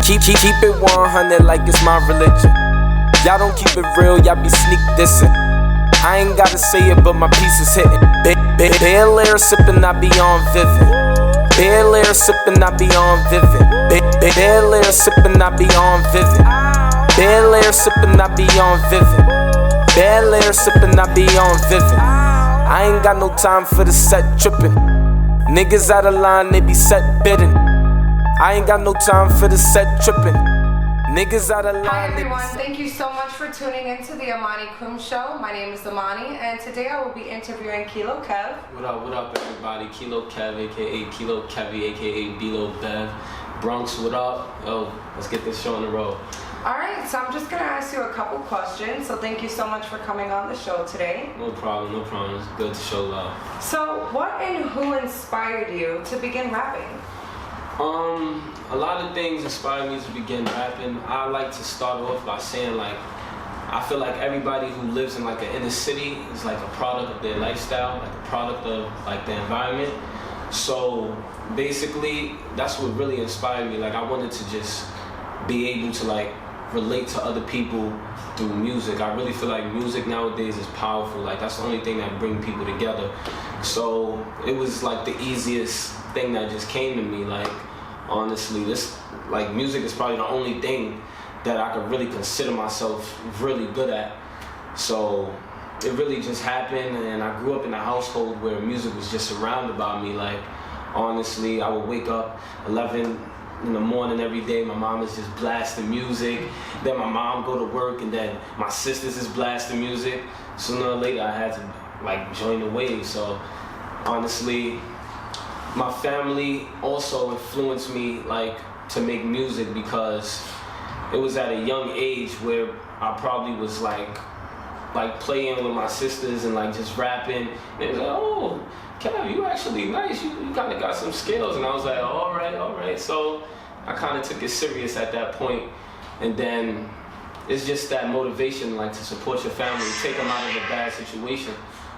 Keep it 100 like it's my religion. Y'all don't keep it real, y'all be sneak dissing. I ain't gotta say it, but my piece is hitting. Bel Air sippin', I be on Vivid. Bel Air sippin', I be on Vivid. Bel Air sippin', I be on Vivid. Bel Air sippin', I be on Vivid. Bel Air sippin', I be on Vivid. I ain't got no time for the set trippin'. Niggas out of line, they be set bidding. I ain't got no time for the set trippin'. Niggas out of line. Hi everyone, thank you so much for tuning into the Ahmani Croom show. My name is Ahmani, and today I will be interviewing Kilokev. What up everybody? Kilokevy, aka Kilokevy, aka Bilo Bev. Bronx, what up? Yo, let's get this show on the road. Alright, so I'm just gonna ask you a couple questions, so thank you so much for coming on the show today. No problem. It's good to show love. So, what and who inspired you to begin rapping? A lot of things inspired me to begin rapping. I like to start off by saying, like, I feel like everybody who lives in like an inner city is like a product of their lifestyle, like a product of like the environment. So basically, that's what really inspired me. Like, I wanted to just be able to like relate to other people through music. I really feel like music nowadays is powerful. Like, that's the only thing that brings people together. So it was like the easiest thing that just came to me. Like, honestly, this like music is probably the only thing that I could really consider myself really good at. So it really just happened, and I grew up in a household where music was just surrounded by me. Like, honestly, I would wake up 11 in the morning every day. My mom is just blasting music. Then my mom go to work, and then my sisters is blasting music. Sooner or later, I had to like join the wave. So honestly, my family also influenced me like to make music, because it was at a young age where I probably was like playing with my sisters and like just rapping. And they was like, "Oh, Kevy, you actually nice. You kind of got some skills." And I was like, all right. So I kind of took it serious at that point. And then it's just that motivation, like, to support your family, take them out of a bad situation.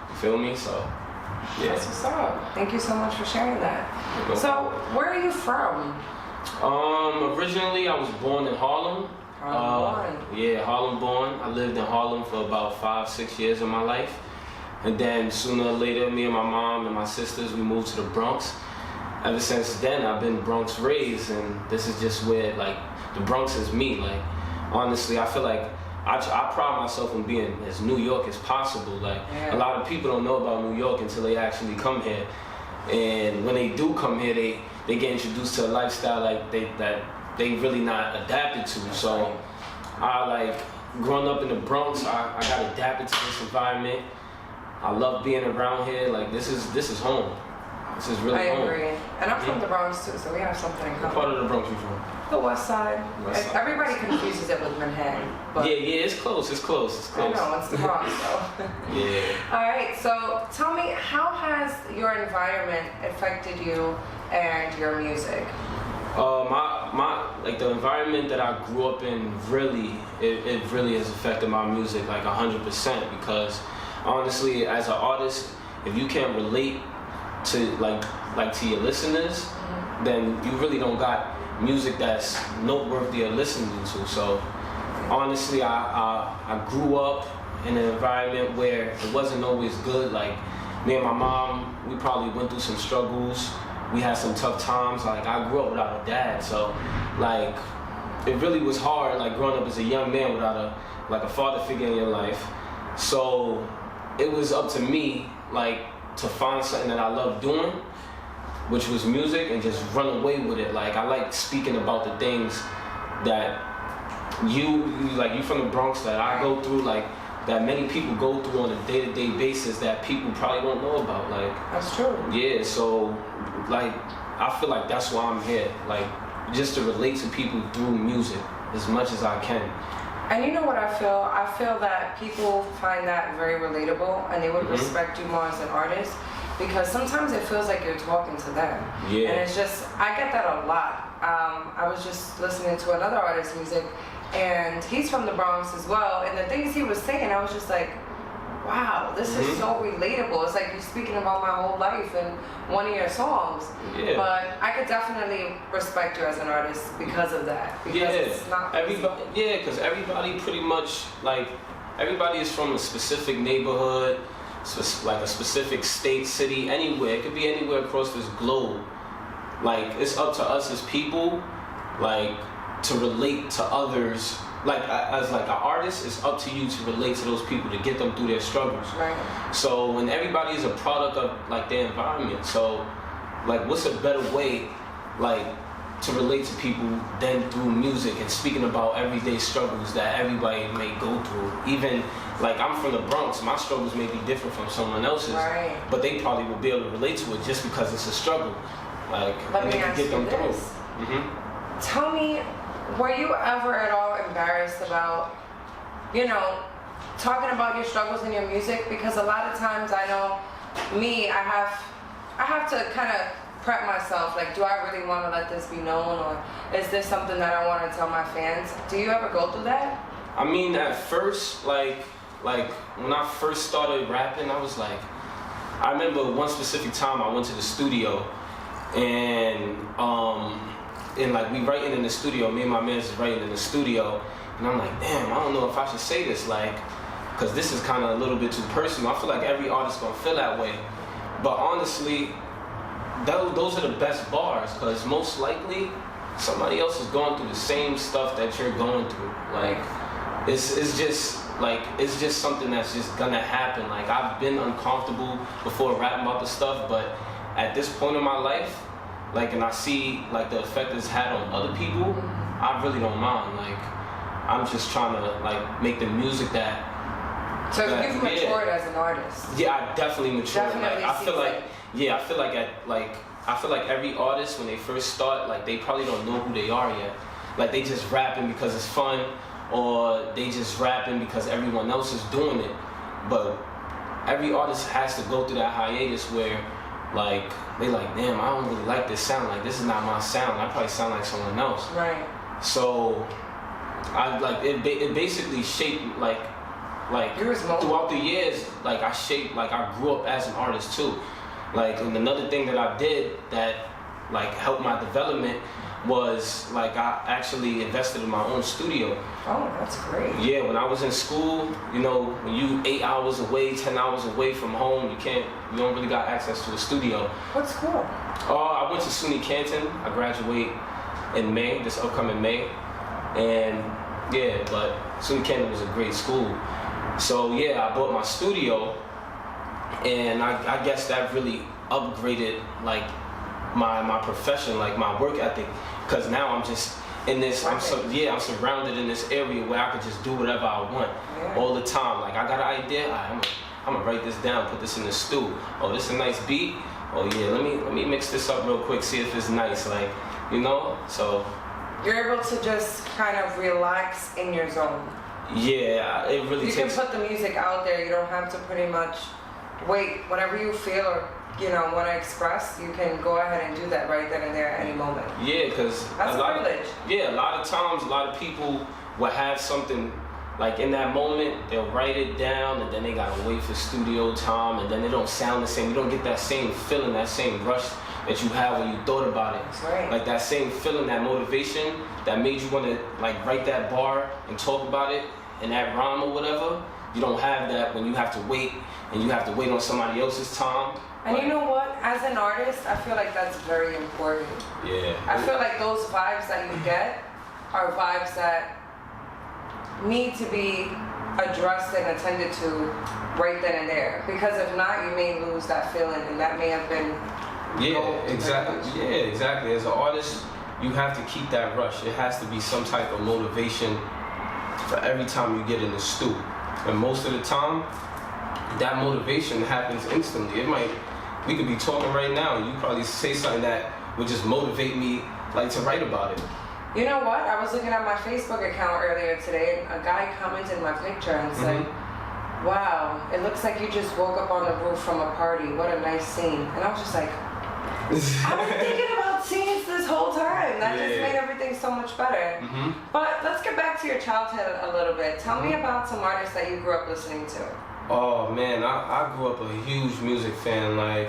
You feel me? So yeah. That's what's up. Thank you so much for sharing that. So, where are you from? Originally I was born in Harlem. Yeah, Harlem born. I lived in Harlem for about 5-6 years of my life. And then sooner or later, me and my mom and my sisters, we moved to the Bronx. Ever since then, I've been Bronx raised, and this is just where, like, the Bronx is me. Like, honestly, I feel like I pride myself on being as New York as possible. Like, a lot of people don't know about New York until they actually come here. And when they do come here, they get introduced to a lifestyle like that they really not adapted to. So I, like, growing up in the Bronx, I got adapted to this environment. I love being around here. Like, this is home. This is really home. I agree. And I'm from the Bronx too, so we have something in common. What part of the Bronx you from? The West Side. Everybody confuses it with Manhattan. But yeah, it's close. I know, it's the Bronx though. Yeah. Alright, so tell me, how has your environment affected you and your music? Like, the environment that I grew up in, really, it really has affected my music like 100%, because honestly, as an artist, if you can't relate to like to your listeners, then you really don't got music that's noteworthy of listening to. So honestly, I grew up in an environment where it wasn't always good. Like, me and my mom, we probably went through some struggles. We had some tough times. Like, I grew up without a dad, so like it really was hard, like, growing up as a young man without a father figure in your life. So it was up to me, like, to find something that I love doing, which was music, and just run away with it. Like, I like speaking about the things that you from the Bronx, that I go through, like, that many people go through on a day-to-day basis that people probably don't know about. Like, that's true. Yeah, so like, I feel like that's why I'm here, like, just to relate to people through music as much as I can. And you know what I feel? I feel that people find that very relatable, and they would respect you more as an artist, because sometimes it feels like you're talking to them. Yeah. And it's just, I get that a lot. I was just listening to another artist's music, and he's from the Bronx as well, and the things he was saying, I was just like, wow, this is so relatable. It's like you're speaking about my whole life in one of your songs. Yeah. But I could definitely respect you as an artist because of that. Because it's not everybody. Yeah, because everybody pretty much like everybody is from a specific neighborhood, like a specific state, city, anywhere. It could be anywhere across this globe. Like it's up to us as people, like to relate to others. Like as like an artist, it's up to you to relate to those people to get them through their struggles. Right. So when everybody is a product of like their environment, so like what's a better way like to relate to people than through music and speaking about everyday struggles that everybody may go through. Even like I'm from the Bronx, my struggles may be different from someone else's, right. but they probably will be able to relate to it just because it's a struggle. Like Let and me they can ask get you them this. through. Tell me, were you ever at all embarrassed about, you know, talking about your struggles in your music? Because a lot of times I know me, I have to kind of prep myself, like, do I really want to let this be known, or is this something that I want to tell my fans? Do you ever go through that? I mean, at first, like when I first started rapping, I was like, I remember one specific time I went to the studio, and like we writing in the studio, me and my man is writing in the studio, and I'm like, damn, I don't know if I should say this, like, cause this is kind of a little bit too personal. I feel like every artist gonna feel that way, but honestly, those are the best bars, cause most likely somebody else is going through the same stuff that you're going through. Like, it's just something that's just gonna happen. Like, I've been uncomfortable before rapping about the stuff, but at this point in my life, like, and I see like the effect it's had on other people, I really don't mind. Like, I'm just trying to like make the music that. So you've matured as an artist. Yeah, I definitely matured. Definitely Like, I feel like every artist when they first start, like they probably don't know who they are yet. Like they just rapping because it's fun, or they just rapping because everyone else is doing it. But every artist has to go through that hiatus where like they like, damn, I don't really like this sound. Like this is not my sound. I probably sound like someone else. Right. So I like it basically shaped like throughout the years, like I grew up as an artist too. Like, and another thing that I did that like helped my development was like I actually invested in my own studio. Oh, that's great. Yeah, when I was in school, you know, when you 8 hours away, 10 hours away from home, you don't really got access to a studio. What school? I went to SUNY Canton. I graduate in May, this upcoming May. And yeah, but SUNY Canton was a great school. So yeah, I bought my studio, and I guess that really upgraded like my profession, like my work ethic, because now I'm just in this, I'm surrounded in this area where I could just do whatever I want all the time. Like I got an idea, I'm gonna write this down, put this in the stew. Oh, this is a nice beat. Oh yeah, let me mix this up real quick, see if it's nice, like, you know, so. You're able to just kind of relax in your zone. Yeah, it really You takes. can put the music out there. You don't have to pretty much wait. Whatever you feel or want to express, you can go ahead and do that right then and there at any moment. Yeah, because that's a privilege. Yeah, a lot of times, a lot of people will have something like in that moment. They'll write it down, and then they gotta wait for studio time, and then it don't sound the same. You don't get that same feeling, that same rush that you had when you thought about it. That's right. Like that same feeling, that motivation that made you want to like write that bar and talk about it and that rhyme or whatever. You don't have that when you have to wait, and you have to wait on somebody else's time. And you know what? As an artist, I feel like that's very important. Yeah. I feel like those vibes that you get are vibes that need to be addressed and attended to right then and there. Because if not, you may lose that feeling, and that may have been. Yeah, exactly. Yeah, exactly. As an artist, you have to keep that rush. It has to be some type of motivation for every time you get in the stew. And most of the time, that motivation happens instantly. We could be talking right now, and you probably say something that would just motivate me, like, to write about it. You know what? I was looking at my Facebook account earlier today, and a guy commented my picture and said, wow, it looks like you just woke up on the roof from a party. What a nice scene. And I was just like, I've been thinking about scenes this whole time. That just made everything so much better. But let's get back to your childhood a little bit. Tell me about some artists that you grew up listening to. Oh man, I grew up a huge music fan, like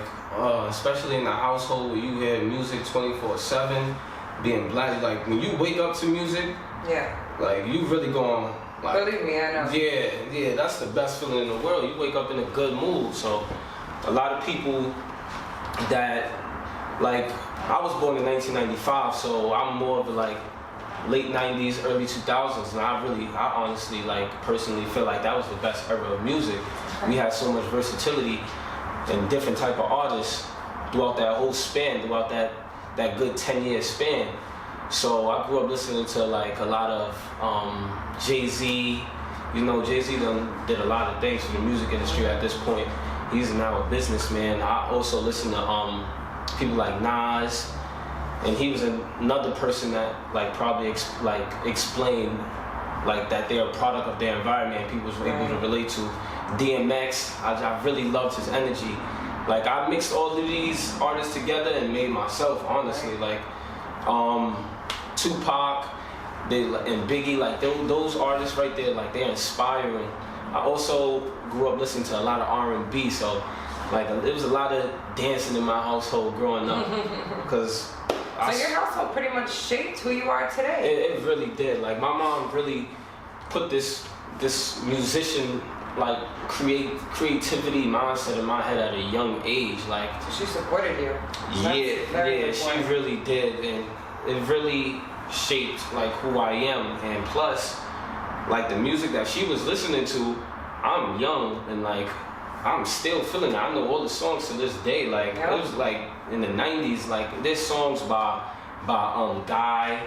especially in the household where you hear music 24/7. Being black, like when you wake up to music, yeah, like you really going. Like, believe me, I know. Yeah, that's the best feeling in the world. You wake up in a good mood. So a lot of people that, like, I was born in 1995, so I'm more of a like late 90s, early 2000s, and I honestly, like, personally feel like that was the best era of music. We had so much versatility and different type of artists throughout that whole span, throughout that good 10-year span. So I grew up listening to like a lot of Jay-Z. You know, Jay-Z did a lot of things for the music industry at this point. He's now a businessman. I also listen to people like Nas, and he was another person that like probably explained like that they're a product of their environment. People was able to relate to. DMX, I really loved his energy. Like I mixed all of these artists together and made myself, honestly. Like Tupac, and Biggie, like those artists right there, like they're inspiring. I also grew up listening to a lot of R&B, so like there was a lot of dancing in my household growing up. Cause so your household pretty much shaped who you are today. It really did. Like my mom really put this musician like creativity mindset in my head at a young age. Like so she supported you. Yeah, she really did, and it really shaped like who I am. And plus, like the music that she was listening to, I'm young and like I'm still feeling it. I know all the songs to this day. Like it was like in the 90s, like there's songs by Guy,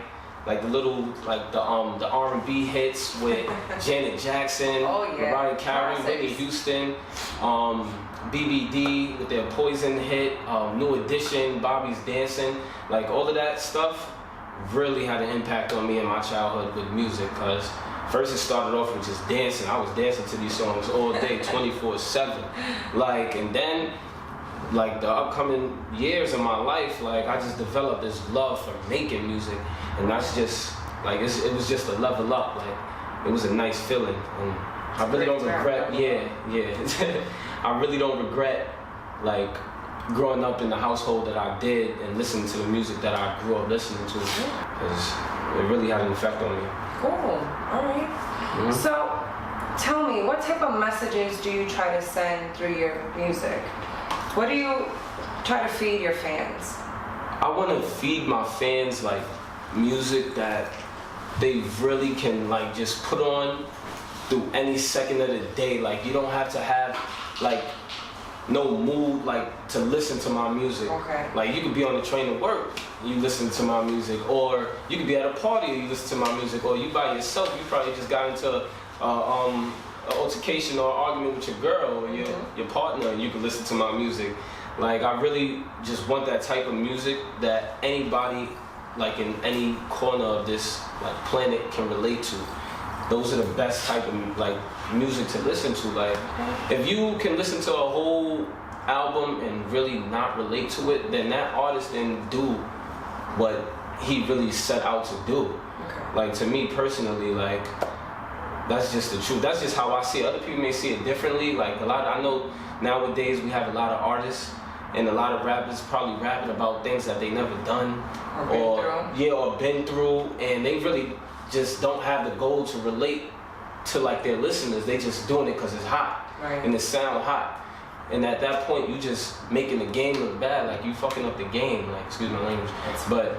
like the little like the R&B hits with Janet Jackson, Mariah Carey, Whitney Houston, BBD with their Poison hit, New Edition, Bobby's Dancing, like all of that stuff really had an impact on me in my childhood with music. Cause first it started off with just dancing. I was dancing to these songs all day, 24/7. Like, and then like the upcoming years of my life, like I just developed this love for making music, and that's just like it was just a level up. Like it was a nice feeling, and I really don't regret. I really don't regret like growing up in the household that I did and listening to the music that I grew up listening to, because it really had an effect on me. Cool. All right. Mm-hmm. So, tell me, what type of messages do you try to send through your music? What do you try to feed your fans? I want to feed my fans like music that they really can like just put on through any second of the day. Like you don't have to have like no mood like to listen to my music. Okay. Like you could be on the train to work, you listen to my music, or you could be at a party and you listen to my music, or you by yourself, you probably just got into an altercation or argument with your girl or your partner, and you can listen to my music. Like I really just want that type of music that anybody like in any corner of this like planet can relate to. Those are the best type of like music to listen to. Like if you can listen to a whole album and really not relate to it, then that artist didn't do what he really set out to do. Okay. Like to me personally, like that's just the truth. That's just how I see it. Other people may see it differently. Like I know nowadays we have a lot of artists and a lot of rappers probably rapping about things that they never done or been through, and they really just don't have the goal to relate to like their listeners. They just doing it because it's hot and it sound hot. And at that point, you just making the game look bad. Like you fucking up the game. Like excuse my language, but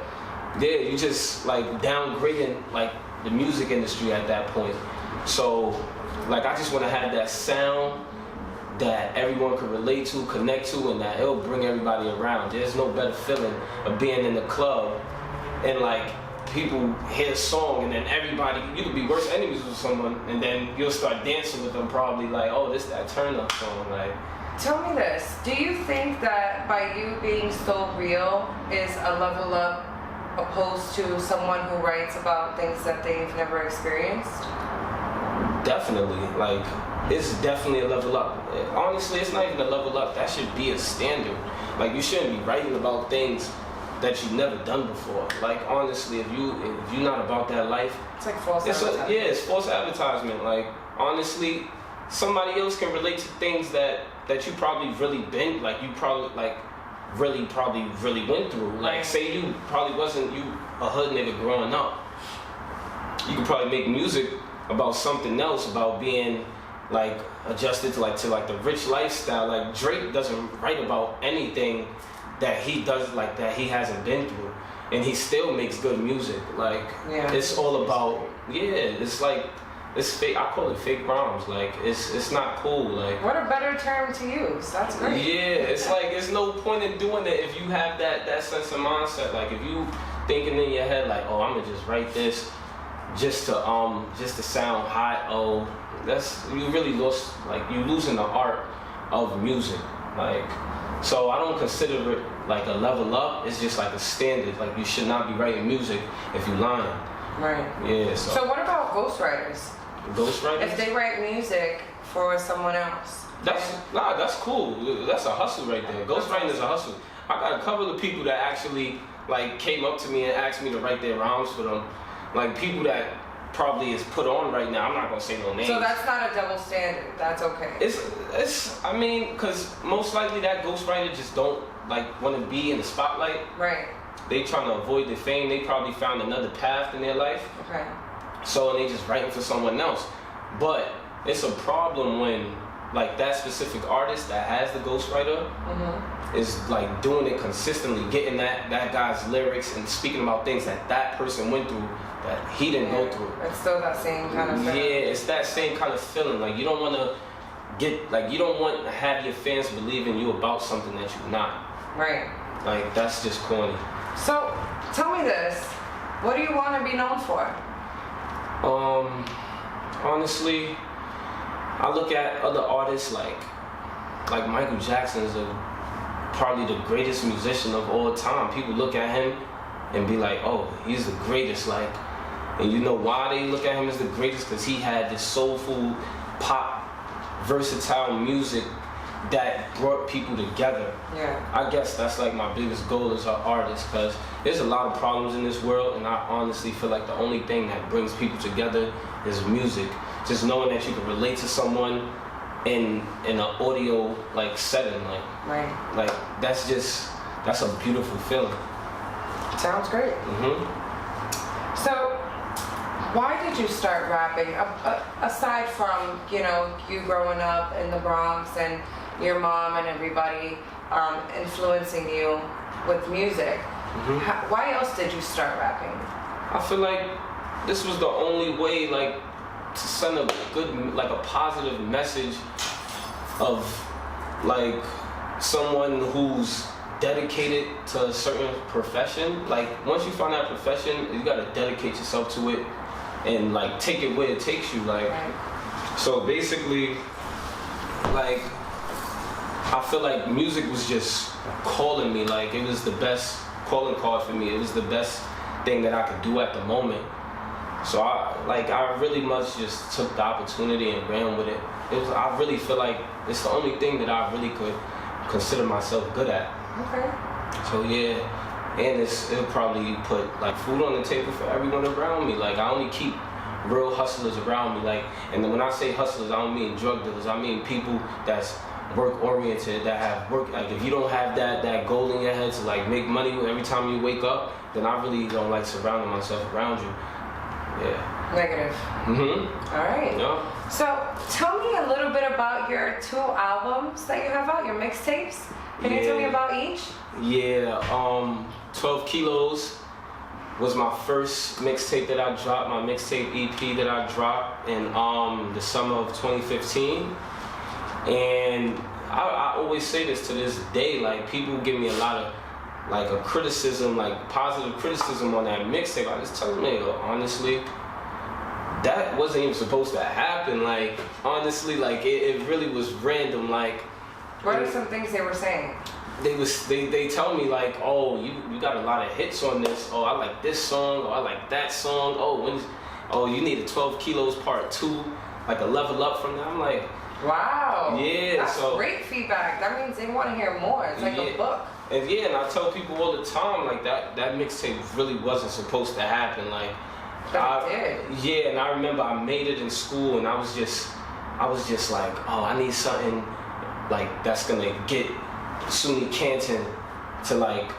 yeah, you just like downgrading like the music industry at that point. So like I just want to have that sound that everyone can relate to, connect to, and that it'll bring everybody around. There's no better feeling of being in the club and like people hear a song and then everybody, you could be worst enemies with someone and then you'll start dancing with them probably like, oh, this that turn up song. Like, tell me this, do you think that by you being so real is a level up opposed to someone who writes about things that they've never experienced? Definitely, like it's definitely a level up. Honestly, it's not even a level up. That should be a standard. Like you shouldn't be writing about things that you've never done before. Like honestly, if you're not about that life, it's like false advertisement. It's false advertisement. Like honestly, somebody else can relate to things that you probably really been, like you probably like really went through. Like say you probably wasn't a hood nigga growing up. You could probably make music about something else, about being like adjusted to the rich lifestyle. Like Drake doesn't write about anything that he does, like that he hasn't been through, and he still makes good music. Like it's all about it's like it's fake. I call it fake rhymes. Like it's not cool. Like what a better term to use. That's great. Yeah, it's like there's no point in doing it if you have that sense of mindset. Like if you thinking in your head like, oh, I'm gonna just write this just to sound hot. Oh, you really lost. Like you losing the art of music. Like so I don't consider it like a level up. It's just like a standard. Like you should not be writing music if you lying. Right. Yeah. So what about ghostwriters? Ghostwriters? If they write music for someone else. That's cool. That's a hustle right there. Ghostwriting is a hustle. I got a couple of people that actually like came up to me and asked me to write their rhymes for them. Like people that probably is put on right now. I'm not gonna say no names. So that's not a double standard. That's okay. It's. I mean, because most likely that ghostwriter just don't like want to be in the spotlight. Right. They trying to avoid the fame. They probably found another path in their life. Okay. So and they just writing for someone else. But it's a problem when like that specific artist that has the ghostwriter is like doing it consistently, getting that guy's lyrics and speaking about things that person went through that he didn't go through. It's still that same kind of feeling. Yeah, it's that same kind of feeling. Like you don't want to you don't want to have your fans believing you about something that you're not. Right. Like that's just corny. So tell me this, what do you want to be known for? Honestly, I look at other artists like Michael Jackson is probably the greatest musician of all time. People look at him and be like, oh, he's the greatest. Like, and you know why they look at him as the greatest? Because he had this soulful, pop, versatile music that brought people together. Yeah. I guess that's like my biggest goal as an artist, because there's a lot of problems in this world, and I honestly feel like the only thing that brings people together is music. Just knowing that you can relate to someone in an audio like setting, like that's a beautiful feeling. Sounds great. So why did you start rapping? Aside from you growing up in the Bronx and your mom and everybody influencing you with music, why else did you start rapping? I feel like this was the only way, like, to send a good, like, a positive message of, like, someone who's dedicated to a certain profession. Like, once you find that profession, you gotta dedicate yourself to it and, like, take it where it takes you. Like, so basically, like, I feel like music was just calling me. Like, it was the best calling card for me. It was the best thing that I could do at the moment. So I really much just took the opportunity and ran with it. I really feel like it's the only thing that I really could consider myself good at. Okay. So yeah, and it'll probably put like food on the table for everyone around me. Like I only keep real hustlers around me. Like, and then when I say hustlers, I don't mean drug dealers. I mean people that's work oriented, that have work. Like if you don't have that goal in your head to like make money every time you wake up, then I really don't like surrounding myself around you. Yeah. Negative. All right. Yeah. So tell me a little bit about your 2 albums that you have out, your mixtapes. Can you tell me about each? Yeah. 12 Kilos was my first mixtape that I dropped, my mixtape EP that I dropped in the summer of 2015. And I always say this to this day, like people give me a lot of like a criticism, like positive criticism on that mixtape. I just tell them, hey, honestly, that wasn't even supposed to happen. Like honestly, like it really was random. Like what are some things they were saying? They tell me like, oh, you got a lot of hits on this. Oh, I like this song. Oh, I like that song. Oh, you need a 12 Kilos part 2, like a level up from that. I'm like, wow. Yeah. That's great feedback. That means they want to hear more. It's like a book. And and I tell people all the time, like that mixtape really wasn't supposed to happen. Like, But it did. Yeah, and I remember I made it in school, and I was just I was just like, oh, I need something like that's gonna get Sunni Canton to like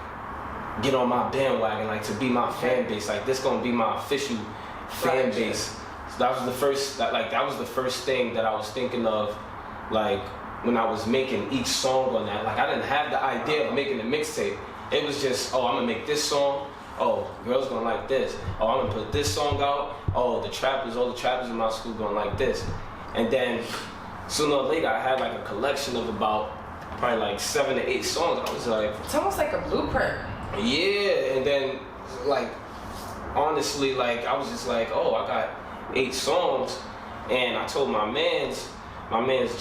get on my bandwagon, like to be my fan base. Like this gonna be my official fan base. So that was the first thing that I was thinking of, like when I was making each song on that. Like I didn't have the idea of making a mixtape. It was just, oh, I'm gonna make this song. Oh, girls gonna like this. Oh, I'm gonna put this song out. Oh, all the trappers in my school gonna like this. And then sooner or later, I had like a collection of about probably like 7 to 8 songs. I was like, it's almost like a blueprint. Yeah, and then like honestly, like I was just like, oh, I got 8 songs, and I told my man's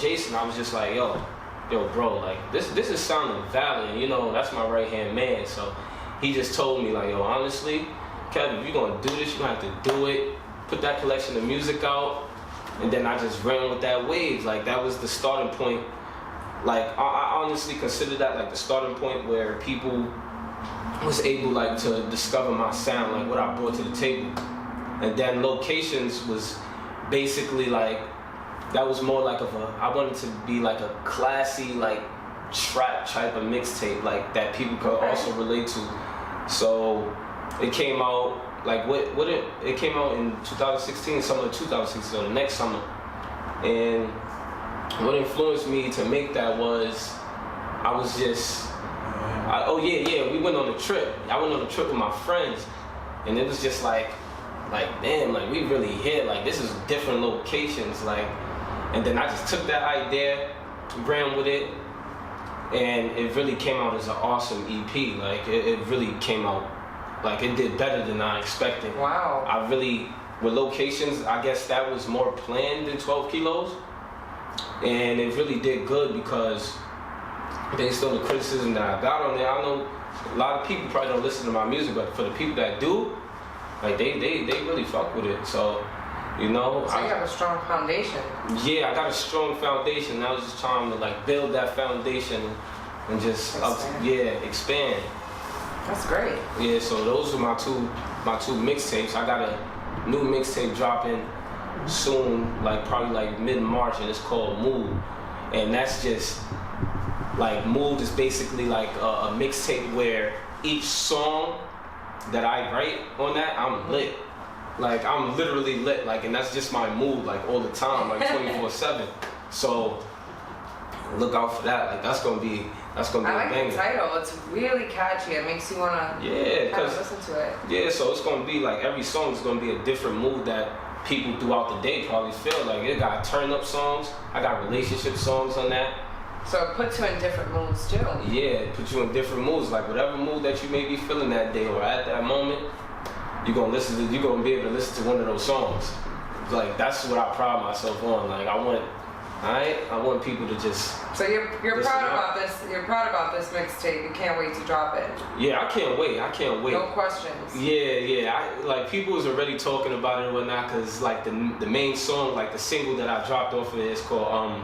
Jason, I was just like, yo, bro, like this is sounding valid, you know, that's my right hand man. So he just told me like, yo, honestly, Kevy, if you're gonna do this, you're gonna have to do it. Put that collection of music out, and then I just ran with that wave. Like that was the starting point. Like I honestly consider that like the starting point where people was able like to discover my sound, like what I brought to the table. And then Locations was basically like, that was more like I wanted to be like a classy, like trap type of mixtape, like that people could also relate to. So it came out like it came out in 2016, summer of 2016, so the next summer. And what influenced me to make that was I was just we went on a trip. I went on a trip with my friends, and it was just like damn, like we really hit, like this is different locations, like. And then I just took that idea, ran with it, and it really came out as an awesome EP. Like it really came out, like it did better than I expected. Wow. I really, with Locations, I guess that was more planned than 12 Kilos, and it really did good because based on the criticism that I got on there, I know a lot of people probably don't listen to my music, but for the people that do, like they really fuck with it. So, you know. So you have a strong foundation. Yeah, I got a strong foundation. I was just trying to like build that foundation and just expand. That's great. Yeah, so those are my two mixtapes. I got a new mixtape dropping soon, like probably like mid-March, and it's called Mood. And that's just like Mood is basically like a mixtape where each song that I write on that, I'm lit. Like I'm literally lit, like, and that's just my mood, like all the time, like 24/7. So look out for that. Like that's gonna be I like a banger. the title. It's really catchy. It makes you wanna kind of listen to it. Yeah, so it's gonna be like every song is gonna be a different mood that people throughout the day probably feel. Like it got turn up songs. I got relationship songs on that. So it puts you in different moods too. Yeah, it puts you in different moods. Like whatever mood that you may be feeling that day or at that moment, you're gonna be able to listen to one of those songs. Like that's what I pride myself on. Like I want people to just. So you're proud about this. You're proud about this mixtape. You can't wait to drop it. Yeah, I can't wait. No questions. Yeah. Like people was already talking about it and whatnot, cause like the main song, like the single that I dropped off of it is called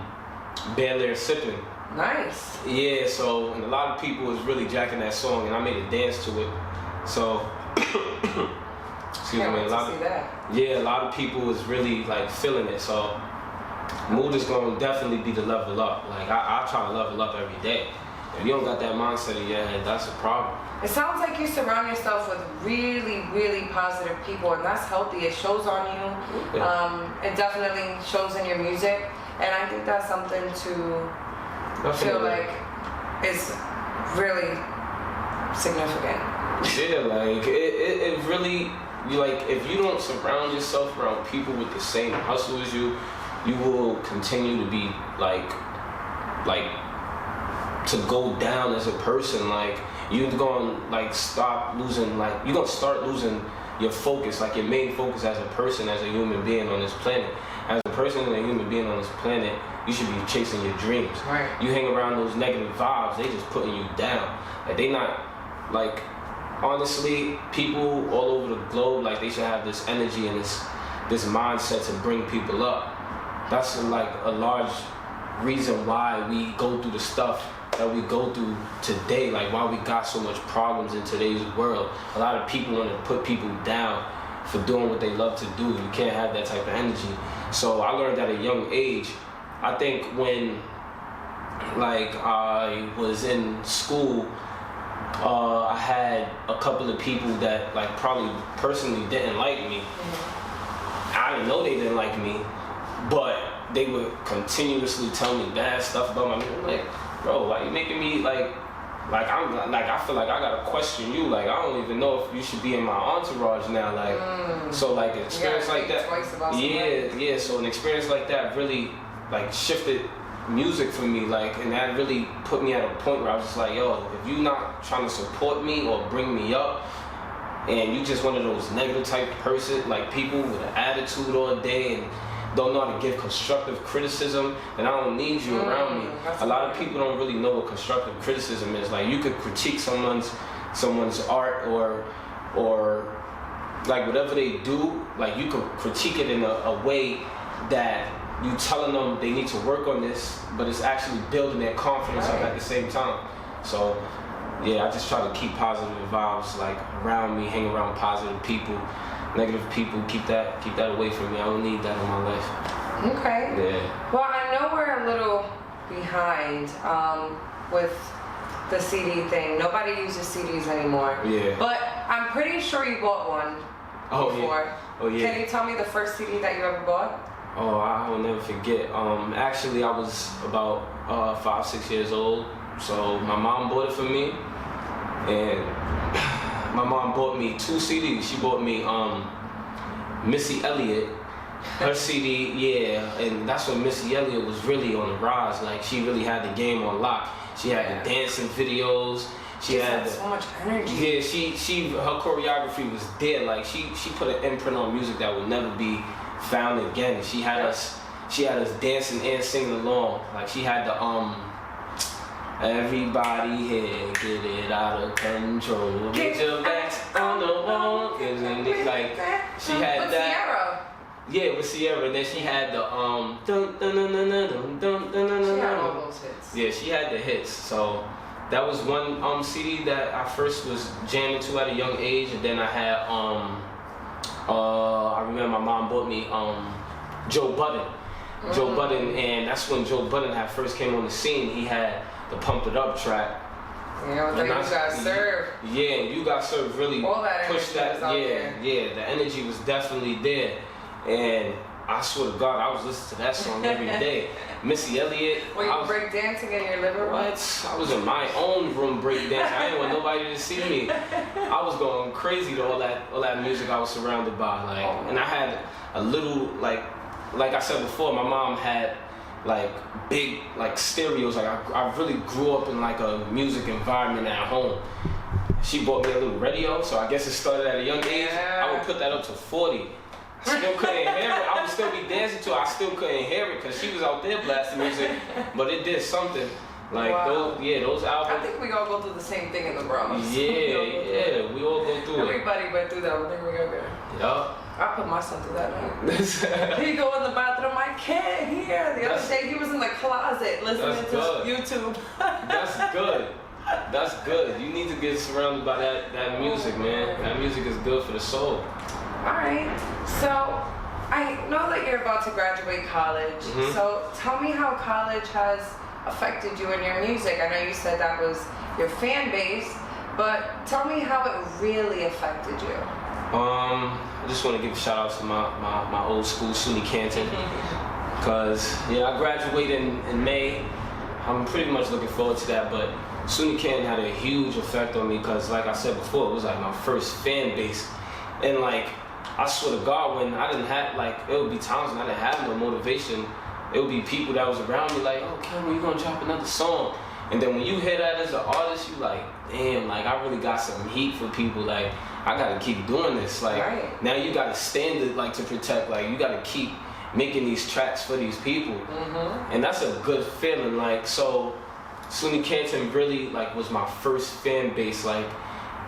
Bel Air Sippin'. Nice. Yeah, so and a lot of people was really jacking that song, and I made a dance to it. So. Excuse me, a lot of people was really like feeling it. So Mood is gonna definitely be the level up. Like I try to level up every day. If you don't got that mindset in your head, that's a problem. It sounds like you surround yourself with really, really positive people, and that's healthy. It shows on you. Yeah. It definitely shows in your music, and I think that's something to feel like is really significant. Yeah, like it really. Like if you don't surround yourself around people with the same hustle as you, you will continue to be like to go down as a person. Like you're gonna like stop losing, like you're gonna start losing your focus, like your main focus as a person, as a human being on this planet. As a person and a human being on this planet, you should be chasing your dreams. Right. You hang around those negative vibes, they just putting you down. Like they not like. Honestly, people all over the globe, like they should have this energy and this mindset to bring people up. That's like a large reason why we go through the stuff that we go through today, like why we got so much problems in today's world. A lot of people want to put people down for doing what they love to do. You can't have that type of energy. So I learned at a young age. I think when like I was in school, I had a couple of people that like probably personally didn't like me. I didn't know they didn't like me, but they would continuously tell me bad stuff about my music. I'm like, bro, why you making me like I'm like, I feel like I gotta question you. Like, I don't even know if you should be in my entourage now. Like, so like an experience like that. Yeah. So an experience like that really like shifted music for me. Like, and that really put me at a point where I was just like, yo, if you not trying to support me or bring me up, and you just one of those negative type person, like people with an attitude all day and don't know how to give constructive criticism, and I don't need you around me. A lot of people don't really know what constructive criticism is. Like, you could critique someone's art or like whatever they do, like you could critique it in a way that you telling them they need to work on this, but it's actually building their confidence up at the same time. So yeah, I just try to keep positive vibes like around me, hang around positive people. Negative people, keep that away from me. I don't need that in my life. Okay. Yeah. Well, I know we're a little behind with the CD thing. Nobody uses CDs anymore. Yeah. But I'm pretty sure you bought one before. Yeah. Oh yeah. Can you tell me the first CD that you ever bought? Oh, I will never forget. Actually, I was about 5-6 years old. So my mom bought it for me, and my mom bought me 2 CDs. She bought me Missy Elliott, her CD, yeah, and that's when Missy Elliott was really on the rise. Like, she really had the game on lock. She had the dancing videos. She had so much energy. Yeah, her choreography was there. Like, she put an imprint on music that would never be found again. She had us dancing and singing along. Like, she had the everybody here, get it out of control. Get your backs on the wall. Like, she had that. Sierra. Yeah, with Sierra. And then she had the dun dun dun dun dun dun dun. She had all those hits. Yeah, she had the hits. So that was one CD that I first was jamming to at a young age, and then I had I remember my mom bought me Joe Budden. Joe Budden, and that's when Joe Budden had first came on the scene. He had the Pump It Up track. Yeah, with You Got Served. Yeah, You Got Served really all that pushed that. Yeah, the energy was definitely there. And I swear to God, I was listening to that song every day. Missy Elliott. Were you break dancing in your living room? What? I was in my own room break dancing. I didn't want nobody to see me. I was going crazy to all that music I was surrounded by. Like, and I had a little like I said before, my mom had like big like stereos. Like, I really grew up in like a music environment at home. She bought me a little radio, so I guess it started at a young age. I would put that up to 40. Still couldn't hear it. I would still be dancing to it. I still couldn't hear it because she was out there blasting music, but it did something. Like, those albums. I think we all go through the same thing in the Bronx. Yeah, we all go through it. Everybody went through that when they were younger. Yup. I put my son through that night. He go in the bathroom, I can't hear. The other day he was in the closet listening to YouTube. That's good. That's good. You need to get surrounded by that music, man. That music is good for the soul. Alright, so I know that you're about to graduate college. So tell me how college has affected you in your music. I know you said that was your fan base, but tell me how it really affected you. I just want to give a shout out to my old school, SUNY Canton, because I graduated in May. I'm pretty much looking forward to that, but SUNY Canton had a huge effect on me because, like I said before, it was like my first fan base, and like, I swear to God, when I didn't have, like, it would be times when I didn't have no motivation. It would be people that was around me like, oh, Cameron, you gonna drop another song? And then when you hear that as an artist, you like, damn, like, I really got some heat for people. Like, I gotta keep doing this. Like, now you gotta stand it, like, to protect. Like, you gotta keep making these tracks for these people. And that's a good feeling. Like, so SUNY Canton really, like, was my first fan base. Like,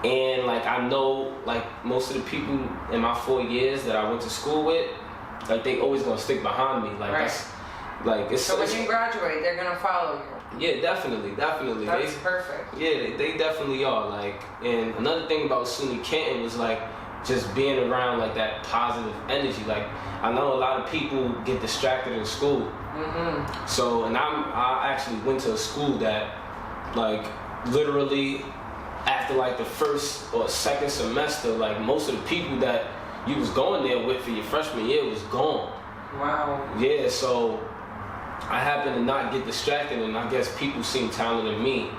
and like, I know, like, most of the people in my 4 years that I went to school with, like, they always gonna stick behind me. Like, that's, like, it's so when you graduate, they're gonna follow you. Yeah, definitely. That's perfect. Yeah, they definitely are. Like, and another thing about SUNY Canton was like, just being around like that positive energy. Like I know a lot of people get distracted in school. So, and I actually went to a school that like literally after like the first or second semester, like most of the people that you was going there with for your freshman year was gone. Wow. Yeah, so I happened to not get distracted, and I guess people seen talent in me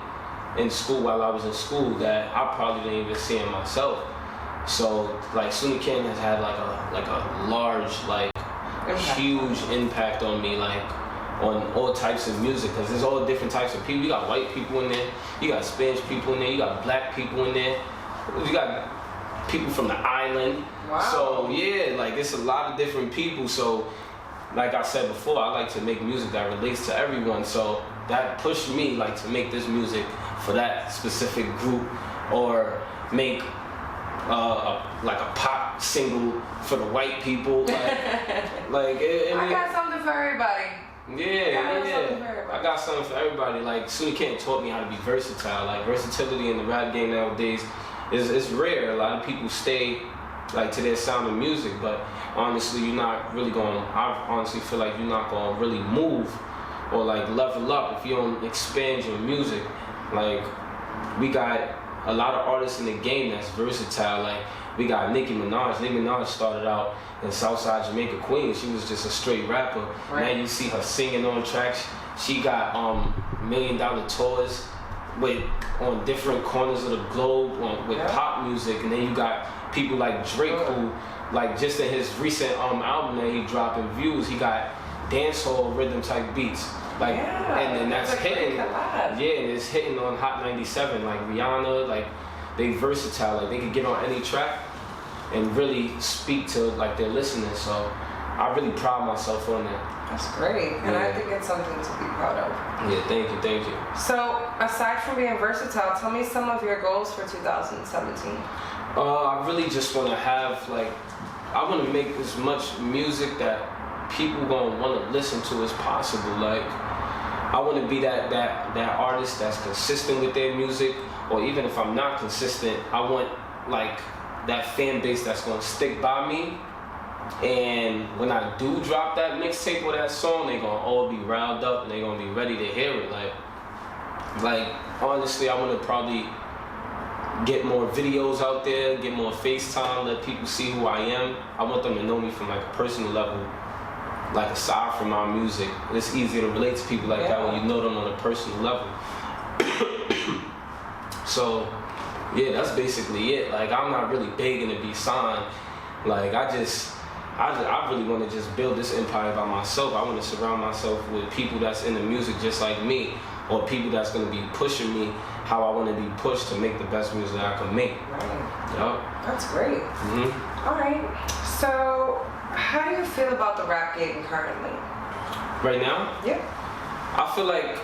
in school while I was in school that I probably didn't even see in myself. So like SUNY Canton has had like a large, like huge impact on me, like on all types of music, because there's all different types of people. You got white people in there, you got Spanish people in there, you got black people in there, you got people from the island. Wow. So yeah, like it's a lot of different people. So like I said before, I like to make music that relates to everyone. So that pushed me like to make this music for that specific group, or make like a pop single for the white people. Like I got something for everybody. Yeah. I got something for everybody. Like SUNY Canton taught me how to be versatile. Like versatility in the rap game nowadays is rare. A lot of people stay like to their sound of music, but honestly, you're not really going. I honestly feel like you're not going to really move or like level up if you don't expand your music. Like we got a lot of artists in the game that's versatile. Like we got Nicki Minaj. Nicki Minaj started out in Southside Jamaica, Queens. She was just a straight rapper. Right. Now you see her singing on tracks. She got $1 million tours on different corners of the globe with pop music. And then you got people like Drake, who like just in his recent album that he dropped in Views, he got dancehall rhythm type beats. Like and that's hitting. And it's hitting on Hot 97. Like Rihanna, like they versatile. Like they could get on any track and really speak to like their listeners. So I really pride myself on that. That's great, and I think it's something to be proud of. Yeah, thank you. So aside from being versatile, tell me some of your goals for 2017. I really just want to have like, I want to make as much music that people gonna want to listen to as possible. Like I want to be that artist that's consistent with their music, or even if I'm not consistent, I want like that fan base that's gonna stick by me. And when I do drop that mixtape or that song, they gonna all be riled up and they gonna be ready to hear it. Like honestly, I want to probably get more videos out there, get more FaceTime, let people see who I am. I want them to know me from like a personal level, like aside from my music. It's easier to relate to people like that when you know them on a personal level. So yeah, that's basically it. Like I'm not really begging to be signed. Like I really want to just build this empire by myself. I want to surround myself with people that's into music just like me, or people that's going to be pushing me how I want to be pushed to make the best music I can make. Right. Yep. That's great. All right. So how do you feel about the rap game currently? Right now? Yeah. I feel like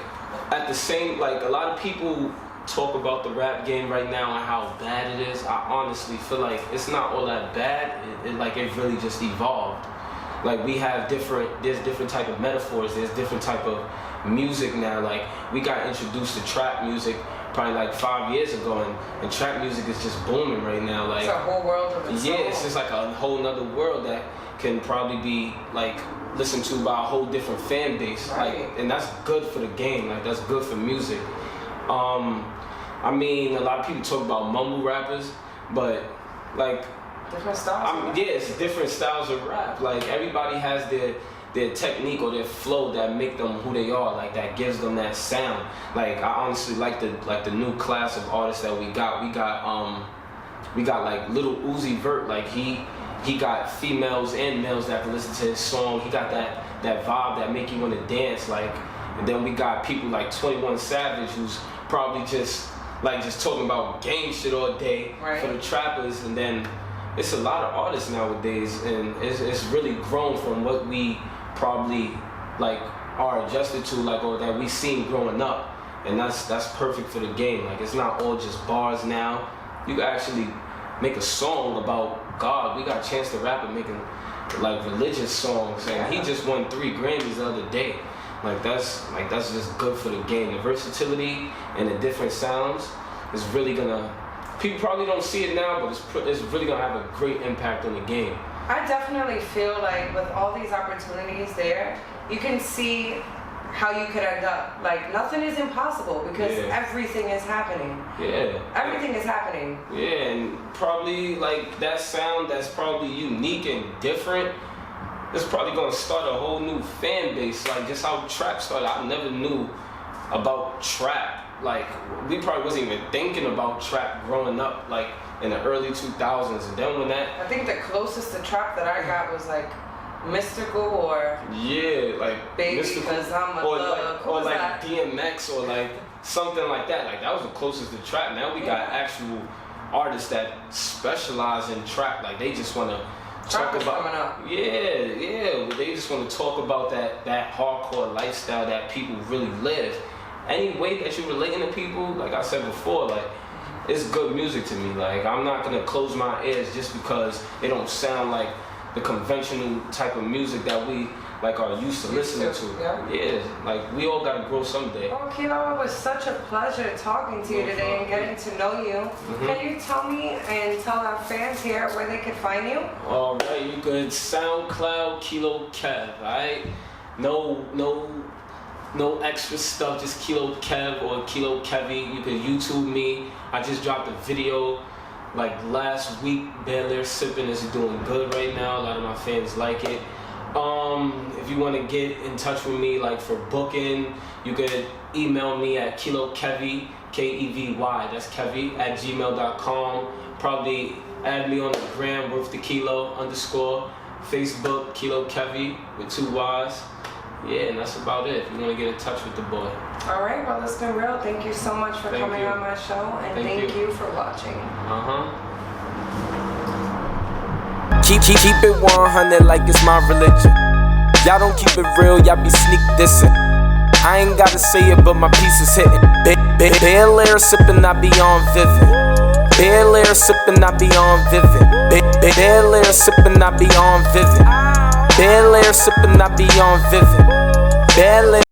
at the same, like a lot of people talk about the rap game right now and how bad it is. I honestly feel like it's not all that bad. It really just evolved. Like there's different type of metaphors, there's different type of music now. Like we got introduced to trap music probably like 5 years ago, and trap music is just booming right now. Like it's a whole world of its own. Yeah, it's just like a whole nother world that can probably be like listened to by a whole different fan base. Right. Like, and that's good for the game. Like that's good for music. I mean, a lot of people talk about mumble rappers, but like different styles. Yeah, it's different styles of rap. Like everybody has their technique or their flow that make them who they are. Like that gives them that sound. Like I honestly like the new class of artists that we got. We got like Lil Uzi Vert. Like he got females and males that can listen to his song. He got that vibe that make you want to dance. Like, and then we got people like 21 Savage, who's probably just talking about gang shit all day for the trappers. And then it's a lot of artists nowadays, and it's really grown from what we probably like are adjusted to, like, or that we seen growing up. And that's perfect for the game. Like it's not all just bars now. You can actually make a song about God. We got Chance the Rapper making like religious songs, and he just won 3 Grammys the other day. Like that's just good for the game. The versatility and the different sounds is really gonna people probably don't see it now, but it's really gonna have a great impact on the game. I definitely feel like with all these opportunities there, you can see how you could end up. Like, nothing is impossible because everything is happening. Yeah. Everything is happening. Yeah, and probably like that sound that's probably unique and different, it's probably gonna start a whole new fan base. Like just how trap started. I never knew about trap. Like we probably wasn't even thinking about trap growing up, like in the early 2000s. And then when that, I think the closest to trap that I got was like Mystical or like Baby, Mystical, because I'm a or thug. like, or like DMX or like something like that. Like that was the closest to trap. Now we got actual artists that specialize in trap. Like they just want to talk about coming up. They just want to talk about that hardcore lifestyle that people really live. Any way that you're relating to people, like I said before, like it's good music to me. Like I'm not gonna close my ears just because it don't sound like the conventional type of music that we like are used to listening to. Yeah, like we all gotta grow someday. Oh, Kilo, it was such a pleasure talking to you today and getting to know you. Can you tell me and tell our fans here where they can find you? All right, you could Soundcloud Kilokev. Alright, no extra stuff, just Kilokev or kilokevy. You can YouTube me. I just dropped a video like last week. Bel Sipping is doing good right now. A lot of my fans like it. If you want to get in touch with me, like for booking, you could email me at kilokevy, Kevy, that's Kevy, @gmail.com. Probably add me on the gram, worth the kilo _ Facebook, kilokevy with 2 Y's. Yeah, and that's about it. If you want to get in touch with the boy. All right, well, it's been real. Thank you so much for coming on my show, and thank you for watching. Keep it 100 like it's my religion. Y'all don't keep it real, y'all be sneak dissing. I ain't gotta say it, but my piece is hitting. Bel Air sippin', I be on Vivid. Bel Air sippin', I be on Vivid. Bel Air sippin', I be on Vivid. Bel Air sippin', I be on Vivid. Bel Air.